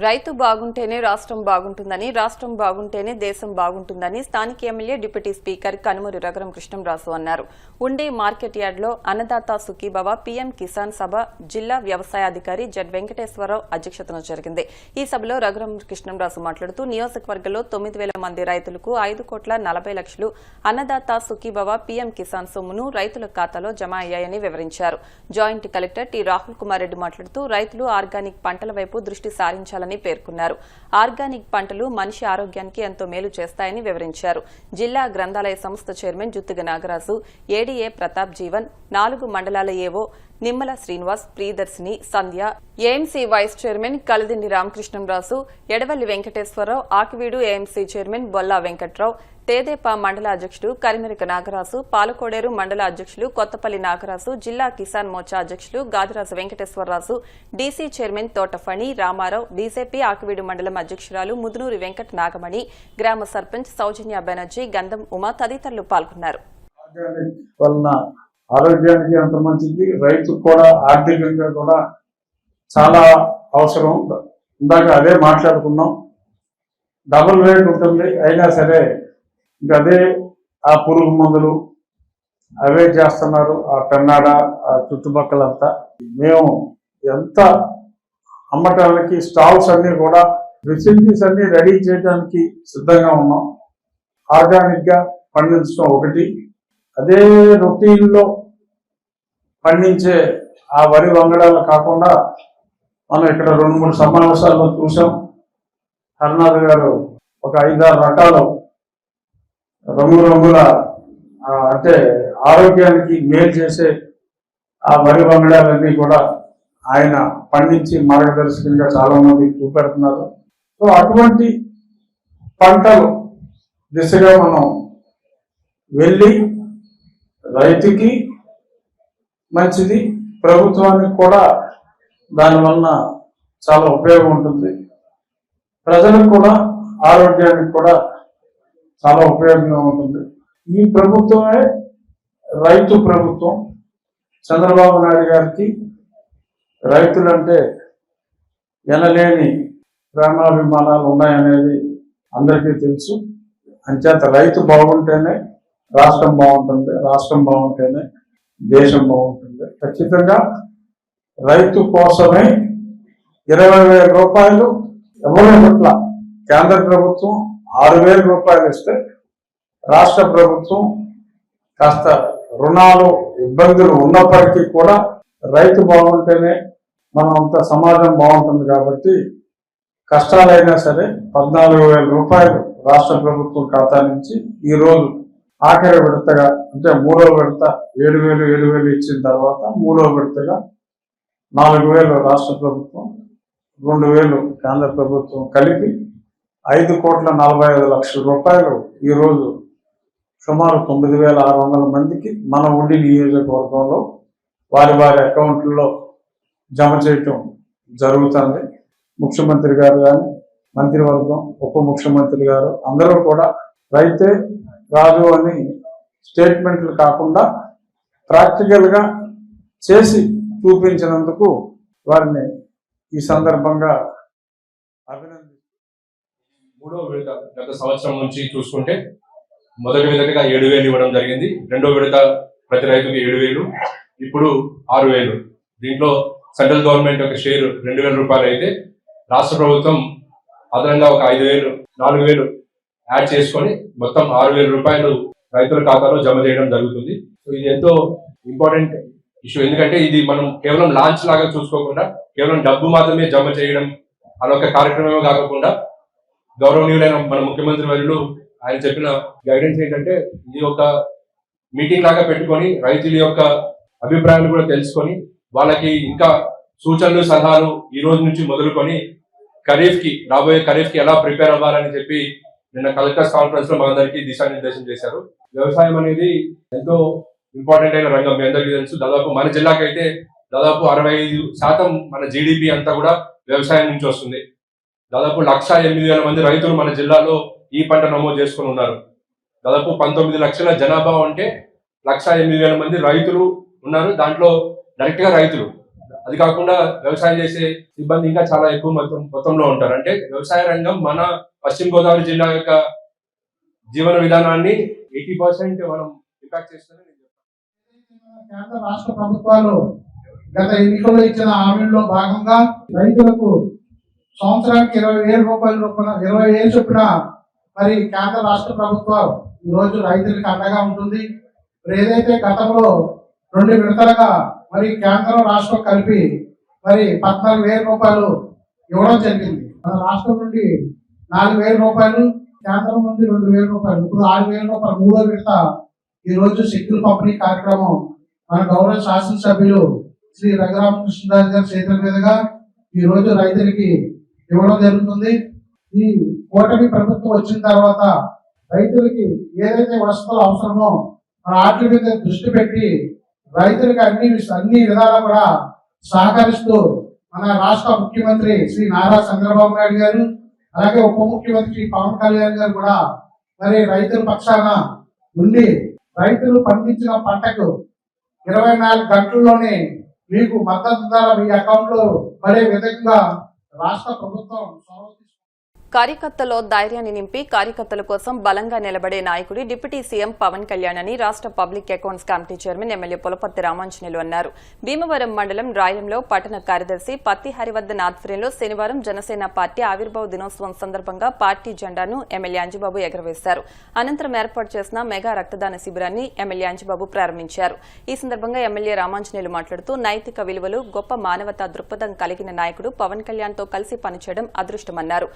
రైతు బాగుంటేనే రాష్ట్రం బాగుంటుందని, రాష్ట్రం బాగుంటేనే దేశం బాగుంటుందని స్థానిక MLA deputy speaker Kanumuri Raghuram Krishnamraju అన్నారు. ఉండే మార్కెట్ యార్డ్లో అన్నదాత సుఖీభవ పీఎం కిసాన్ సభ జిల్లా వ్యవసాయాధికారి జెడ్ వెంకటేశ్వరరావు అధ్యక్షతన జరిగింది. ఈ సభలో రఘురాం కృష్ణంరాజు మాట్లాడుతూ నియోజకవర్గంలో 9,000 మంది రైతులకు 5,40,00,000 అన్నదాత సుఖీభవ పీఎం కిసాన్ సొమ్మును రైతుల ఖాతాలో జమ అయ్యాయని వివరించారు. Joint collector T Rahul Kumar Reddy మాట్లాడుతూ రైతులు ఆర్గానిక్ పంటల వైపు దృష్టి సారించాలని పేర్కొన్నారు. ఆర్గానిక్ పంటలు మనిషి ఆరోగ్యానికి ఎంతో మేలు చేస్తాయని వివరించారు. జిల్లా గ్రంథాలయ సంస్థ చైర్మన్ జుత్తుగ నాగరాజు, ఏడీఏ ప్రతాప్ జీవన్, 4 మండలాల AO Nimmala Srinivas, Priyadarshini, Sandhya, AMC vice chairman Kalidindi Ramakrishnamraju, Edavalli Venkateswararao, Akividu AMC chairman Bolla Venkatrao, తేదేపా మండల అధ్యక్షుడు కరిమెరక నాగరాజు, పాలకోడేరు మండల అధ్యక్షులు కొత్తపల్లి నాగరాజు, జిల్లా కిసాన్ మోర్చా అధ్యక్షులు Gadiraju Venkateswararaju, DC chairman Thotaphani Ramarao, BJP Akividu మండలం అధ్యక్షురాలు ముదునూరి వెంకట నాగమణి, గ్రామ సర్పంచ్ సౌజన్య బెనర్జీ, గంధం ఉమా తదితరులు పాల్గొన్నారు. ఆరోగ్యానికి ఎంత మంచిది, రైతుకు కూడా ఆర్థికంగా కూడా చాలా అవసరం. ఇందాక అదే మాట్లాడుకున్నాం. డబుల్ రేట్ ఉంటుంది, అయినా సరే ఇంకా అదే ఆ పురుగు మందులు అవే చేస్తున్నారు ఆ పెన్నాడ ఆ చుట్టుపక్కలంతా. మేము ఎంత అమ్మటానికి స్టాల్స్ అన్ని కూడా ఫెసిలిటీస్ అన్ని రెడీ చేయడానికి సిద్ధంగా ఉన్నాం. ఆర్గానిక్ గా పండించడం ఒకటి, అదే రొటీన్లో పండించే ఆ వరి వంగడాలు కాకుండా మనం ఇక్కడ 2-3 సమావేశాల్లో చూసాం. హరినాథ్ గారు ఒక 5-6 రకాలు రంగుల అంటే ఆరోగ్యానికి మేలు చేసే ఆ వరి వంగడాలన్నీ కూడా ఆయన పండించి మార్గదర్శకంగా చాలా మంది చూపెడుతున్నారు. సో అటువంటి పంటలు దిశగా మనం వెళ్ళి రైతుకి మంచిది, ప్రభుత్వానికి కూడా దానివల్ల చాలా ఉపయోగం ఉంటుంది, ప్రజలకు కూడా ఆరోగ్యానికి కూడా చాలా ఉపయోగంగా ఉంటుంది. ఈ ప్రభుత్వమే రైతు ప్రభుత్వం. చంద్రబాబు నాయుడు గారికి రైతులంటే ఎనలేని ప్రేమాభిమానాలు ఉన్నాయనేది అందరికీ తెలుసు. అంచేత రైతు బాగుంటేనే రాష్ట్రం బాగుంటుంది, రాష్ట్రం బాగుంటేనే దేశం బాగుంటుంది. ఖచ్చితంగా రైతు కోసమే 20,000 రూపాయలు ఎవరో పట్ల కేంద్ర ప్రభుత్వం 6,000 రూపాయలు ఇస్తే రాష్ట్ర ప్రభుత్వం కాస్త రుణాలు ఇబ్బందులు ఉన్నప్పటికీ కూడా రైతు బాగుంటేనే మనం అంత సమాజం బాగుంటుంది. కాబట్టి కష్టాలైనా సరే 14,000 రూపాయలు రాష్ట్ర ప్రభుత్వం ఖాతా నుంచి ఈరోజు ఆఖరి విడతగా అంటే 3వ విడత 7,000 ఇచ్చిన తర్వాత 3వ విడతగా 4,000 రాష్ట్ర ప్రభుత్వం, 2,000 కేంద్ర ప్రభుత్వం కలిపి 5,45,00,000 రూపాయలు ఈరోజు సుమారు 9,600 మందికి మన ఉండి నియోజకవర్గంలో వారి అకౌంట్లలో జమ చేయటం జరుగుతుంది. ముఖ్యమంత్రి గారు కానీ, మంత్రివర్గం, ఉప ముఖ్యమంత్రి గారు అందరూ కూడా రైతే రాజు అని స్టేట్మెంట్లు కాకుండా ప్రాక్టికల్గా చేసి చూపించినందుకు వారిని ఈ సందర్భంగా అభినందిస్తున్నాను. 3వ విడత గత సంవత్సరం నుంచి చూసుకుంటే మొదటి విడతగా 7,000 ఇవ్వడం జరిగింది. 2వ విడత ప్రతి రైతుకి 7,000, ఇప్పుడు 6,000. దీంట్లో సెంట్రల్ గవర్నమెంట్ యొక్క షేర్ 2,000 రూపాయలు అయితే రాష్ట్ర ప్రభుత్వం అదనంగా ఒక 5,000, 4,000 యాడ్ చేసుకొని మొత్తం 6,000 రూపాయలు రైతుల ఖాతాలో జమ చేయడం జరుగుతుంది. సో ఇది ఎంతో ఇంపార్టెంట్ ఇష్యూ. ఎందుకంటే ఇది మనం కేవలం లాంచ్ లాగా చూసుకోకుండా కేవలం డబ్బు మాత్రమే జమ చేయడం అదొక కార్యక్రమమే కాకుండా గౌరవనీయులైన మన ముఖ్యమంత్రి వర్యులు ఆయన చెప్పిన గైడెన్స్ ఏంటంటే ఇది ఒక మీటింగ్ లాగా పెట్టుకొని రైతుల యొక్క అభిప్రాయాలు కూడా తెలుసుకొని వాళ్ళకి ఇంకా సూచనలు సలహాలు ఈ రోజు నుంచి మొదలుకొని రాబోయే ఖరీఫ్ కి ఎలా ప్రిపేర్ అవ్వాలని చెప్పి నిన్న కలెక్టర్స్ కాన్ఫరెన్స్ లో మనందరికీ దిశానిర్దేశం చేశారు. వ్యవసాయం అనేది ఎంతో ఇంపార్టెంట్ అయిన రంగం, మీ అందరికీ తెలుసు. దాదాపు మన జిల్లాకైతే దాదాపు 65% మన జీడిపి అంతా కూడా వ్యవసాయం నుంచి వస్తుంది. దాదాపు 1,08,000 మంది రైతులు మన జిల్లాలో ఈ పంట నమోదు చేసుకుని ఉన్నారు. దాదాపు 19 లక్షల జనాభా ఉంటే 1,08,000 మంది రైతులు ఉన్నారు. దాంట్లో డైరెక్ట్ గా రైతులు. అది కాకుండా వ్యవసాయం చేసే సిబ్బంది ఇంకా చాలా ఎక్కువ మొత్తంలో ఉంటారు. అంటే వ్యవసాయ రంగం మన పశ్చిమ గోదావరి జిల్లా యొక్క జీవన విధానాన్ని 80% మనం ఇంపాక్ట్ చేస్తుందని నేను చెప్తాను. కేంద్ర రాష్ట్ర ప్రభుత్వాలు గత ఎన్నికల్లో ఇచ్చిన హామీల్లో భాగంగా రైతులకు సంవత్సరానికి 20,000 రూపాయల చొప్పున 20,000 చొప్పున మరి కేంద్ర రాష్ట్ర ప్రభుత్వాలు ఈ రోజు రైతులకు అండగా ఉంటుంది. మరి ఏదైతే గతంలో 2 విడతలుగా మరి కేంద్రం రాష్ట్రం కలిపి మరి 14,000 రూపాయలు ఇవ్వడం జరిగింది. మన రాష్ట్రం నుండి 4,000 రూపాయలు, కేంద్రం నుండి 2,000 రూపాయలు, ఇప్పుడు 6,000 రూపాయలు మూడో విడత ఈ రోజు శక్తుల పంపిణీ కార్యక్రమం మన గౌరవ శాసనసభ్యులు శ్రీ రఘురామకృష్ణరాజు గారి చేతుల మీదుగా ఈ రోజు రైతులకి ఇవ్వడం జరుగుతుంది. ఈ కూటమి ప్రభుత్వం వచ్చిన తర్వాత రైతులకి ఏదైతే వసతులు అవసరమో మన వాటి మీద దృష్టి పెట్టి రైతులకు అన్ని విధాలా కూడా సహకరిస్తూ మన రాష్ట్ర ముఖ్యమంత్రి శ్రీ నారా చంద్రబాబు నాయుడు గారు, అలాగే ఉప ముఖ్యమంత్రి పవన్ కళ్యాణ్ గారు కూడా మరి రైతుల పక్షాన ఉండి రైతులు పండించిన పంటకు 24 గంటల్లోనే మీకు మద్దతు ధర మీ అకౌంట్ లో పడే విధంగా రాష్ట్ర ప్రభుత్వం కార్యకర్తలో ధైర్యాన్ని నింపి కార్యకర్తల కోసం బలంగా నిలబడే నాయకుడి డిప్యూటీ సీఎం పవన్ కళ్యాణ్ అని రాష్ట్ర public accounts committee chairman MLA Pulaparthi Ramanjaneyulu అన్నారు. భీమవరం మండలం రాయలంలో పట్టణ కార్యదర్శి పత్తి హరివర్ధన్ ఆధ్వర్యంలో శనివారం జనసేన పార్టీ ఆవిర్భావ దినోత్సవం సందర్భంగా పార్టీ జెండాను ఎమ్మెల్యే అంజిబాబు ఎగురవేశారు. అనంతరం ఏర్పాటు చేసిన మెగా రక్తదాన శిబిరాన్ని ఎమ్మెల్యే అంజిబాబు ప్రారంభించారు. ఈ సందర్భంగా ఎమ్మెల్యే రామాంజనేయులు మాట్లాడుతూ నైతిక విలువలు, గొప్ప మానవతా దృక్పథం కలిగిన నాయకుడు పవన్ కళ్యాణ్ తో కలిసి పనిచేయడం అదృష్టమన్నారు.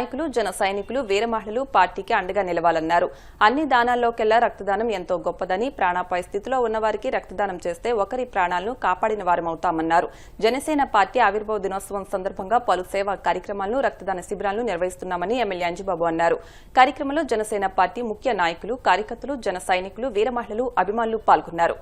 నాయకులు, జన సైనికులు, వీర మహిళలు పార్టీకి అండగా నిలవాలన్నారు. అన్ని దానాల్లోకెల్లా రక్తదానం ఎంతో గొప్పదని, ప్రాణాపాయ స్థితిలో ఉన్నవారికి రక్తదానం చేస్తే ఒకరి ప్రాణాలను కాపాడిన వారమవుతామన్నారు. జనసేన పార్టీ ఆవిర్భావ దినోత్సవం సందర్భంగా పలు సేవా కార్యక్రమాలను, రక్తదాన శిబిరాలను నిర్వహిస్తున్నామని ఎమ్మెల్యే అంజిబాబు అన్నారు. కార్యక్రమంలో జనసేన పార్టీ ముఖ్య నాయకులు, కార్యకర్తలు, జన సైనికులు, వీర మహిళలు, అభిమానులు పాల్గొన్నారు.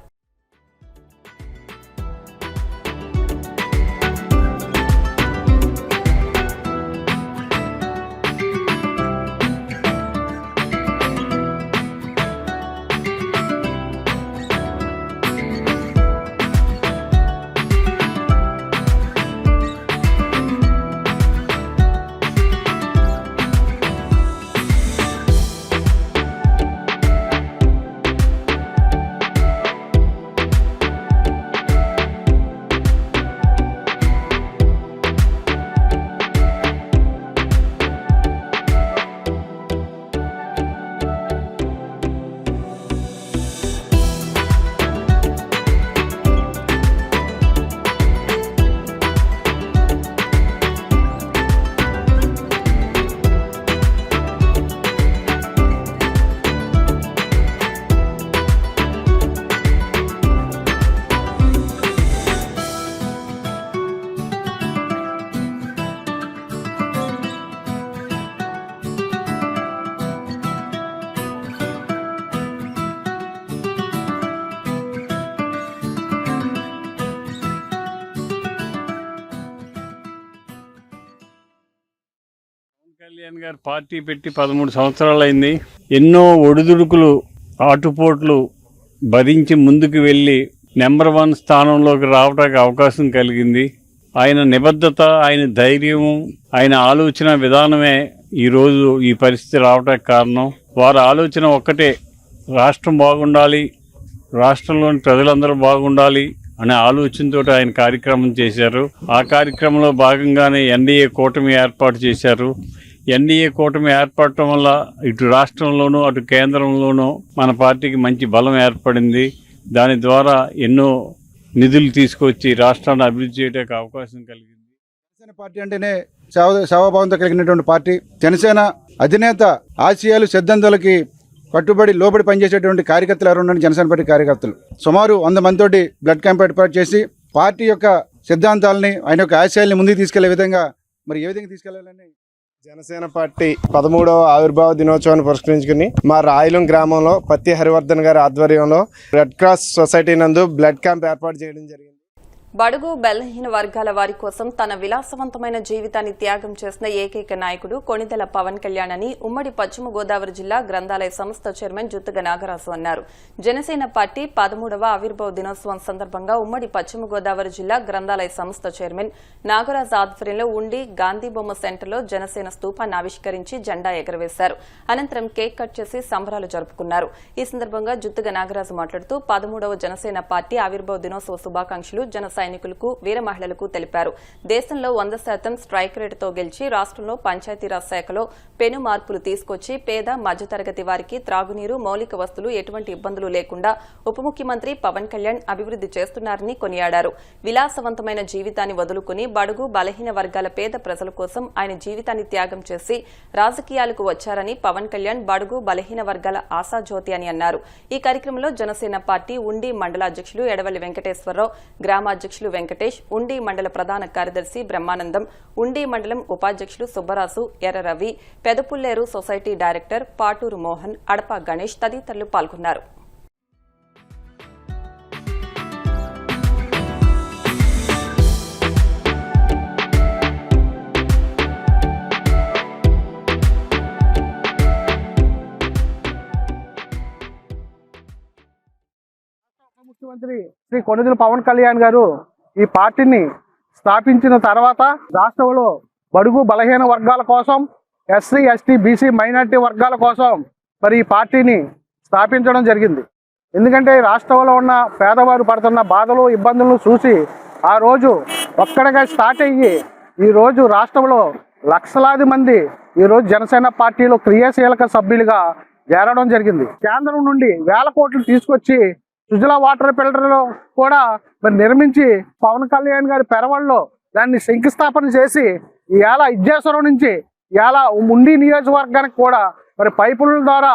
కళ్యాణ్ గారు పార్టీ పెట్టి 13 సంవత్సరాలు అయింది. ఎన్నో ఒడిదుడుకులు, ఆటుపోట్లు భరించి ముందుకు వెళ్ళి నెంబర్ 1 స్థానంలోకి రావడానికి అవకాశం కలిగింది. ఆయన నిబద్ధత, ఆయన ధైర్యము, ఆయన ఆలోచన విధానమే ఈరోజు ఈ పరిస్థితి రావడానికి కారణం. వారి ఆలోచన ఒక్కటే, రాష్ట్రం బాగుండాలి, రాష్ట్రంలోని ప్రజలందరూ బాగుండాలి అనే ఆలోచనతో ఆయన కార్యక్రమం చేశారు. ఆ కార్యక్రమంలో భాగంగానే ఎన్డీఏ కూటమి ఏర్పాటు చేశారు. ఎన్డీఏ కూటమి ఏర్పడటం వల్ల ఇటు రాష్ట్రంలోనూ అటు కేంద్రంలోనూ మన పార్టీకి మంచి బలం ఏర్పడింది. దాని ద్వారా ఎన్నో నిధులు తీసుకొచ్చి రాష్ట్రాన్ని అభివృద్ధి చేయడానికి అవకాశం కలిగింది. జనసేన పార్టీ అంటేనే సేవాభావంతో కలిగినటువంటి పార్టీ. జనసేన అధినేత ఆశయాలు, సిద్ధాంతాలకి కట్టుబడి లోబడి పనిచేసేటువంటి కార్యకర్తలు ఎవరు ఉన్నారు? జనసేన పార్టీ కార్యకర్తలు సుమారు 100 మందితోటి బ్లడ్ క్యాంప్ ఏర్పాటు చేసి పార్టీ యొక్క సిద్ధాంతాలని, ఆయన యొక్క ఆశయాల్ని ముందుకు తీసుకెళ్లే విధంగా మరి ఏ విధంగా తీసుకెళ్లాలని జనసేన పార్టీ 13వ ఆవిర్భావ దినోత్సవాన్ని పురస్కరించుకుని మా రాయలం గ్రామంలో పత్తి హరివర్ధన్ గారి ఆధ్వర్యంలో రెడ్ క్రాస్ సొసైటీ నందు బ్లడ్ క్యాంప్ ఏర్పాటు చేయడం జరిగింది. బడుగు బలహీన వర్గాల వారి కోసం తన విలాసవంతమైన జీవితాన్ని త్యాగం చేసిన ఏకైక నాయకుడు కొణిదెల పవన్ కళ్యాణ్ అని ఉమ్మడి పశ్చిమ గోదావరి జిల్లా గ్రంథాలయ సంస్థ చైర్మన్ జుత్తుగ నాగరాజు అన్నారు. జనసేన పార్టీ 13వ ఆవిర్భావ దినోత్సవం సందర్భంగా ఉమ్మడి పశ్చిమ గోదావరి జిల్లా గ్రంథాలయ సంస్థ చైర్మన్ నాగరాజు ఆధ్వర్యంలో ఉండి గాంధీ బొమ్మ సెంటర్లో జనసేన స్తూపాన్ని ఆవిష్కరించి జెండా ఎగరవేశారు. అనంతరం కేక్ కట్ చేసి సంబరాలు జరుపుకున్నారు. ఈ సందర్భంగా జుత్తుగ నాగరాజు మాట్లాడుతూ 13వ జనసేన పార్టీ ఆవిర్భావ దినోత్సవ శుభాకాంక్షలు జన సైనికులకు వీర మహిళలకు తెలిపారు. దేశంలో 100% స్ట్రైక్ రేటుతో గెలిచి రాష్ట్రంలో పంచాయతీరాజ్ శాఖలో పెను మార్పులు తీసుకొచ్చి పేద మధ్యతరగతి వారికి త్రాగునీరు, మౌలిక వస్తువులు ఎటువంటి ఇబ్బందులు లేకుండా ఉప ముఖ్యమంత్రి పవన్ కళ్యాణ్ అభివృద్ది చేస్తున్నారని కొనియాడారు. విలాసవంతమైన జీవితాన్ని వదులుకుని బడుగు బలహీన వర్గాల పేద ప్రజల కోసం ఆయన జీవితాన్ని త్యాగం చేసి రాజకీయాలకు వచ్చారని పవన్ కళ్యాణ్ బడుగు బలహీన వర్గాల ఆశాజ్యోతి అని అన్నారు. ఈ కార్యక్రమంలో జనసేన పార్టీ ఉండి మండల అధ్యక్షులు ఎడవల్లి వెంకటేశ్వరరావు, గ్రామాధ్యక్షులు వెంకటేష్, ఉండి మండల ప్రధాన కార్యదర్శి బ్రహ్మానందం, ఉండి మండలం ఉపాధ్యక్షులు సుబ్బరాజు, ఎర్ర రవి, పెదపుల్లేరు సొసైటీ డైరెక్టర్ పాటూరు మోహన్, అడప గణేష్ తదితరులు పాల్గొన్నారు. ముఖ్యమంత్రి శ్రీ కొణిదెల పవన్ కళ్యాణ్ గారు ఈ పార్టీని స్థాపించిన తర్వాత రాష్ట్రంలో బడుగు బలహీన వర్గాల కోసం, ఎస్సీ ఎస్టీ బీసీ మైనారిటీ వర్గాల కోసం మరి ఈ పార్టీని స్థాపించడం జరిగింది. ఎందుకంటే రాష్ట్రంలో ఉన్న పేదవారు పడుతున్న బాధలు ఇబ్బందులను చూసి ఆ రోజు ఒక్కడిగా స్టార్ట్ అయ్యి ఈ రోజు రాష్ట్రంలో లక్షలాది మంది ఈ రోజు జనసేన పార్టీలో క్రియాశీలక సభ్యులుగా చేరడం జరిగింది. కేంద్రం నుండి వేల కోట్లు తీసుకొచ్చి సుజల వాటర్ ఫిల్టర్ కూడా మరి నిర్మించి పవన్ కళ్యాణ్ గారి పెరవల్లో దాన్ని శంకుస్థాపన చేసి ఇవాళ ఇజ్జేశ్వరం నుంచి ఇవాళ ఉండి నియోజకవర్గానికి కూడా మరి పైపుల ద్వారా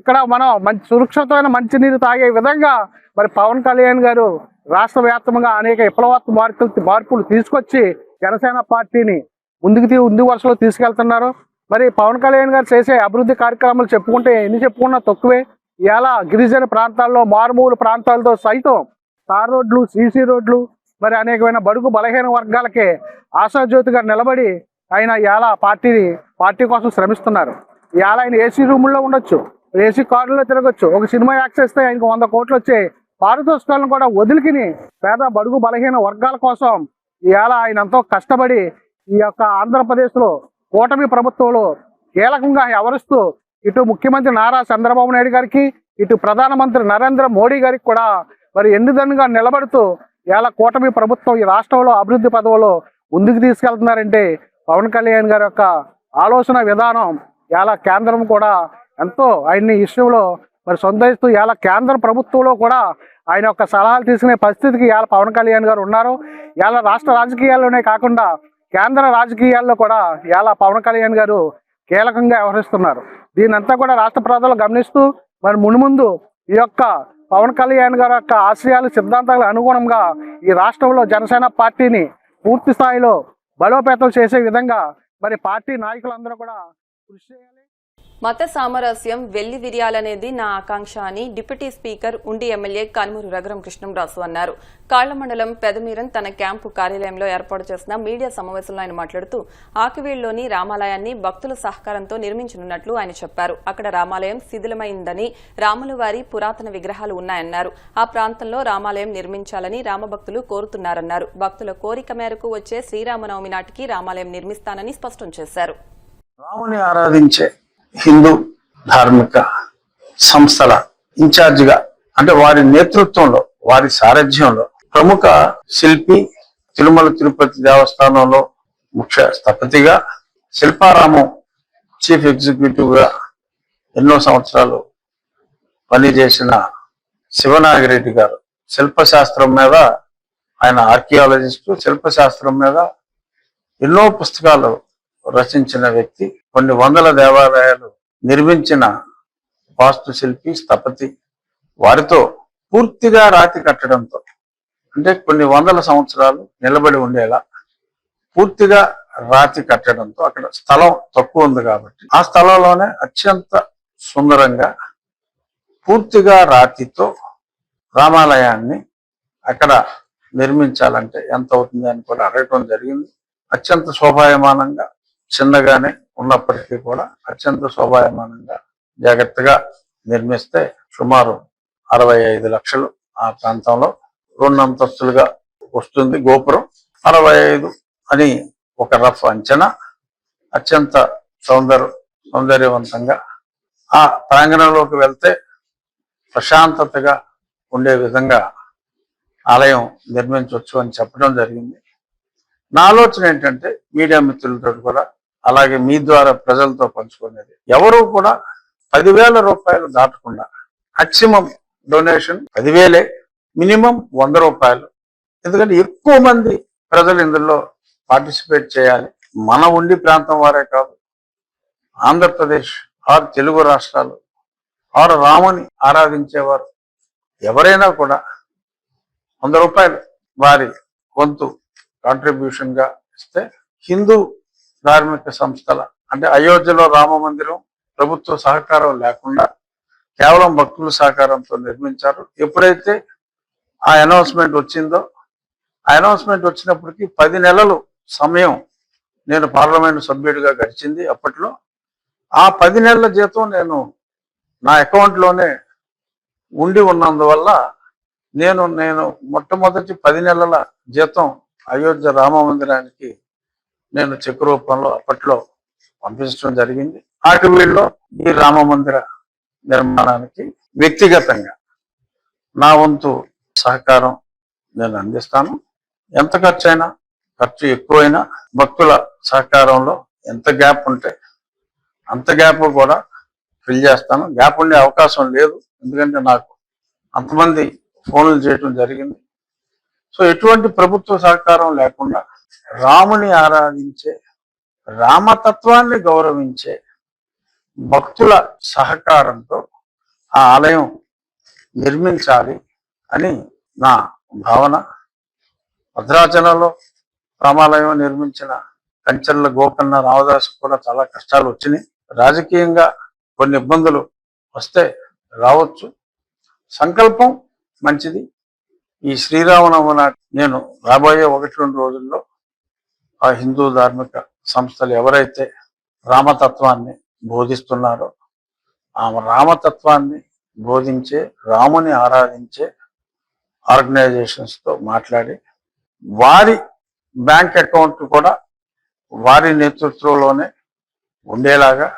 ఇక్కడ మనం మంచి సురక్షితమైన మంచినీరు తాగే విధంగా మరి పవన్ కళ్యాణ్ గారు రాష్ట్ర వ్యాప్తంగా అనేక విప్లవాత్మక మార్పులు తీసుకొచ్చి జనసేన పార్టీని ముందు వరుసలో తీసుకెళ్తున్నారు. మరి పవన్ కళ్యాణ్ గారు చేసే అభివృద్ధి కార్యక్రమాలు చెప్పుకుంటే ఎన్ని చెప్పుకున్నా తక్కువే. ఇలా గిరిజన ప్రాంతాల్లో మారుమూల ప్రాంతాలతో సైతం తార్ రోడ్లు, సీసీ రోడ్లు, మరి అనేకమైన బడుగు బలహీన వర్గాలకే ఆశాజ్యోతిగా నిలబడి ఆయన ఇలా పార్టీ కోసం శ్రమిస్తున్నారు. ఇలా ఆయన ఏసీ రూముల్లో ఉండొచ్చు, ఏసీ కారులో తిరగొచ్చు, ఒక సినిమా యాక్ట్ చేస్తే ఆయనకు 100 కోట్లు వచ్చే పారితోషికాలను కూడా వదిలికిని పేద బడుగు బలహీన వర్గాల కోసం ఇలా ఆయన ఎంతో కష్టపడి ఈ యొక్క ఆంధ్రప్రదేశ్లో కూటమి ప్రభుత్వంలో కీలకంగా వ్యవహరిస్తూ ఇటు ముఖ్యమంత్రి నారా చంద్రబాబు నాయుడు గారికి, ఇటు ప్రధానమంత్రి నరేంద్ర మోడీ గారికి కూడా మరి ఎన్నిదన్నుగా నిలబడుతూ ఇలా కూటమి ప్రభుత్వం ఈ రాష్ట్రంలో అభివృద్ధి పదవులో ముందుకు తీసుకెళ్తున్నారంటే పవన్ కళ్యాణ్ గారి యొక్క ఆలోచన విధానం ఇలా కేంద్రం కూడా ఎంతో ఆయన్ని విషయంలో మరి సొంతస్తూ ఇలా కేంద్ర ప్రభుత్వంలో కూడా ఆయన యొక్క సలహాలు తీసుకునే పరిస్థితికి ఇలా పవన్ కళ్యాణ్ గారు ఉన్నారు. ఇలా రాష్ట్ర రాజకీయాల్లోనే కాకుండా కేంద్ర రాజకీయాల్లో కూడా ఇలా పవన్ కళ్యాణ్ గారు కీలకంగా వ్యవహరిస్తున్నారు. దీనంతా కూడా రాష్ట్ర ప్రజలు గమనిస్తూ మరి మున్ముందు ఈ యొక్క పవన్ కళ్యాణ్ గారి యొక్క ఆశయాలు సిద్ధాంతాలకు అనుగుణంగా ఈ రాష్ట్రంలో జనసేన పార్టీని పూర్తి స్థాయిలో బలోపేతం చేసే విధంగా మరి పార్టీ నాయకులందరూ కూడా కృషి చేయాలి. మత సామరస్యం వెల్లి విరియాలనేది నా ఆకాంక్ష అని డిప్యూటీ స్పీకర్ ఉండి ఎమ్మెల్యే కనుమూరు రఘురామ కృష్ణంరాజు అన్నారు. కాళ్ల మండలం పెదమీరన్ తన క్యాంపు కార్యాలయంలో ఏర్పాటు చేసిన మీడియా సమావేశంలో ఆయన మాట్లాడుతూ ఆకివీడ్లోని రామాలయాన్ని భక్తుల సహకారంతో నిర్మించనున్నట్లు ఆయన చెప్పారు. అక్కడ రామాలయం శిథిలమైందని, రాములవారి పురాతన విగ్రహాలు ఉన్నాయన్నారు. ఆ ప్రాంతంలో రామాలయం నిర్మించాలని రామభక్తులు కోరుతున్నారన్నారు. భక్తుల కోరిక మేరకు వచ్చే శ్రీరామనవమి నాటికి రామాలయం నిర్మిస్తానని స్పష్టం చేశారు. రాముని ఆరాధించే హిందూ ధార్మిక సంస్థల ఇన్ఛార్జిగా అంటే వారి నేతృత్వంలో, వారి సారథ్యంలో ప్రముఖ శిల్పి, తిరుమల తిరుపతి దేవస్థానంలో ముఖ్య స్థపతిగా, శిల్పారామం చీఫ్ ఎగ్జిక్యూటివ్ గా ఎన్నో సంవత్సరాలు పనిచేసిన శివనాగిరెడ్డి గారు శిల్పశాస్త్రం మీద, ఆయన ఆర్కియాలజిస్టు, శిల్పశాస్త్రం మీద ఎన్నో పుస్తకాలు రచించిన వ్యక్తి, కొన్ని వందల దేవాలయాలు నిర్మించిన వాస్తు శిల్పి, స్థపతి. వారితో పూర్తిగా రాతి కట్టడంతో, అంటే కొన్ని వందల సంవత్సరాలు నిలబడి ఉండేలా పూర్తిగా రాతి కట్టడంతో, అక్కడ స్థలం తక్కువ ఉంది కాబట్టి ఆ స్థలంలోనే అత్యంత సుందరంగా పూర్తిగా రాతితో రామాలయాన్ని అక్కడ నిర్మించాలంటే ఎంత అవుతుంది అని కూడా అడగటం జరిగింది. అత్యంత శోభాయమానంగా చిన్నగానే ఉన్నప్పటికీ కూడా అత్యంత శోభాయమానంగా జాగ్రత్తగా నిర్మిస్తే సుమారు 65 లక్షలు ఆ ప్రాంతంలో 2 అంతస్తులుగా వస్తుంది. గోపురం 65 అని ఒక రఫ్ అంచనా. అత్యంత సౌందర్యవంతంగా ఆ ప్రాంగణంలోకి వెళ్తే ప్రశాంతతగా ఉండే విధంగా ఆలయం నిర్మించవచ్చు అని చెప్పడం జరిగింది. నా ఆలోచన ఏంటంటే మీడియా మిత్రులతో కూడా అలాగే మీ ద్వారా ప్రజలతో పంచుకునేది, ఎవరు కూడా 10,000 రూపాయలు దాటకుండా, మాక్సిమం డొనేషన్ 10,000, మినిమం 100 రూపాయలు. ఎందుకంటే ఎక్కువ మంది ప్రజలు ఇందులో పార్టిసిపేట్ చేయాలి. మన ఉండి ప్రాంతం వారే కాదు, ఆంధ్రప్రదేశ్ ఆరు తెలుగు రాష్ట్రాలు ఆరు రాముని ఆరాధించేవారు ఎవరైనా కూడా 100 రూపాయలు వారి వంతు కాంట్రిబ్యూషన్ గా ఇస్తే హిందూ ధార్మిక సంస్థల అంటే అయోధ్యలో రామ మందిరం ప్రభుత్వ సహకారం లేకుండా కేవలం భక్తుల సహకారంతో నిర్మించారు. ఎప్పుడైతే ఆ అనౌన్స్మెంట్ వచ్చిందో, ఆ అనౌన్స్మెంట్ వచ్చినప్పటికీ 10 నెలలు సమయం నేను పార్లమెంట్ సభ్యుడిగా గడిచింది. అప్పట్లో ఆ 10 నెలల జీతం నేను నా అకౌంట్లోనే ఉండి ఉన్నందువల్ల నేను మొట్టమొదటి 10 నెలల జీతం అయోధ్య రామ మందిరానికి నేను చెక్ రూపంలో అప్పట్లో పంపించడం జరిగింది. ఆటవీల్లో ఈ రామ మందిర నిర్మాణానికి వ్యక్తిగతంగా నా వంతు సహకారం నేను అందిస్తాను. ఎంత ఖర్చు అయినా, ఖర్చు ఎక్కువైనా భక్తుల సహకారంలో ఎంత గ్యాప్ ఉంటే అంత గ్యాప్ కూడా ఫిల్ చేస్తాను. గ్యాప్ ఉండే అవకాశం లేదు, ఎందుకంటే నాకు అంతమంది ఫోన్లు చేయటం జరిగింది. సో ఎటువంటి ప్రభుత్వ సహకారం లేకుండా రాముని ఆరాధించే, రామతత్వాన్ని గౌరవించే భక్తుల సహకారంతో ఆ ఆలయం నిర్మించాలి అని నా భావన. భద్రాచలంలో రామాలయం నిర్మించిన కంచెర్ల గోకన్న రామదాసు కూడా చాలా కష్టాలు వచ్చినాయి. రాజకీయంగా కొన్ని ఇబ్బందులు వస్తే రావచ్చు. సంకల్పం మంచిది. ఈ శ్రీరామనవమి నాటి నేను రాబోయే 1-2 రోజుల్లో ఆ హిందూ ధార్మిక సంస్థలు ఎవరైతే రామతత్వాన్ని బోధిస్తున్నారో ఆ రామతత్వాన్ని బోధించే, రాముని ఆరాధించే ఆర్గనైజేషన్స్తో మాట్లాడి వారి బ్యాంక్ అకౌంట్ కూడా వారి నేతృత్వంలోనే ఉండేలాగా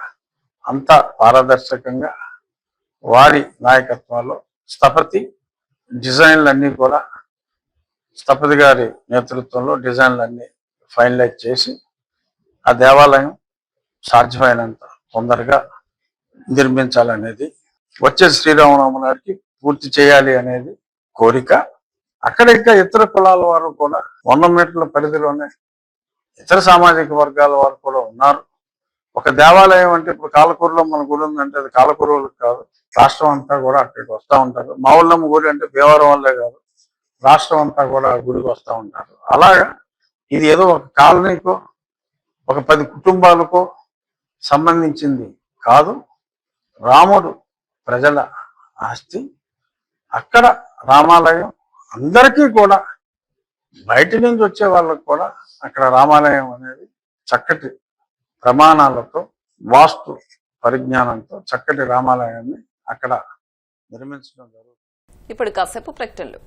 అంత పారదర్శకంగా వారి నాయకత్వంలో స్థపతి డిజైన్లన్నీ కూడా స్థపతి గారి నేతృత్వంలో డిజైన్లన్నీ ఫైనలైజ్ చేసి ఆ దేవాలయం సాధ్యమైనంత తొందరగా నిర్మించాలనేది, వచ్చే శ్రీరామనవమి నాటికి పూర్తి చేయాలి అనేది కోరిక. అక్కడ ఇంకా ఇతర కులాల వారు కూడా 100 మీటర్ల పరిధిలోనే ఇతర సామాజిక వర్గాల వారు కూడా ఉన్నారు. ఒక దేవాలయం అంటే ఇప్పుడు కాలకూరులో మన గుడి ఉందంటే అది కాలకూరులకు కాదు, రాష్ట్రం అంతా కూడా అక్కడికి వస్తూ ఉంటారు. మా ఊళ్ళమ్మ గుడి అంటే భీమవరం వల్లే కాదు, రాష్ట్రం అంతా కూడా ఆ గుడికి వస్తూ ఉంటారు. అలాగా ఇది ఏదో ఒక కాలనీకో ఒక 10 కుటుంబాలకో సంబంధించింది కాదు. రాముడు ప్రజల ఆస్తి. అక్కడ రామాలయం అందరికీ కూడా, బయట నుంచి వచ్చే వాళ్ళకు కూడా అక్కడ రామాలయం అనేది చక్కటి ప్రమాణాలతో, వాస్తు పరిజ్ఞానంతో చక్కటి రామాలయాన్ని అక్కడ నిర్మించడం జరుగుతుంది. ఇప్పుడు కాసేపు ప్రకటనలు.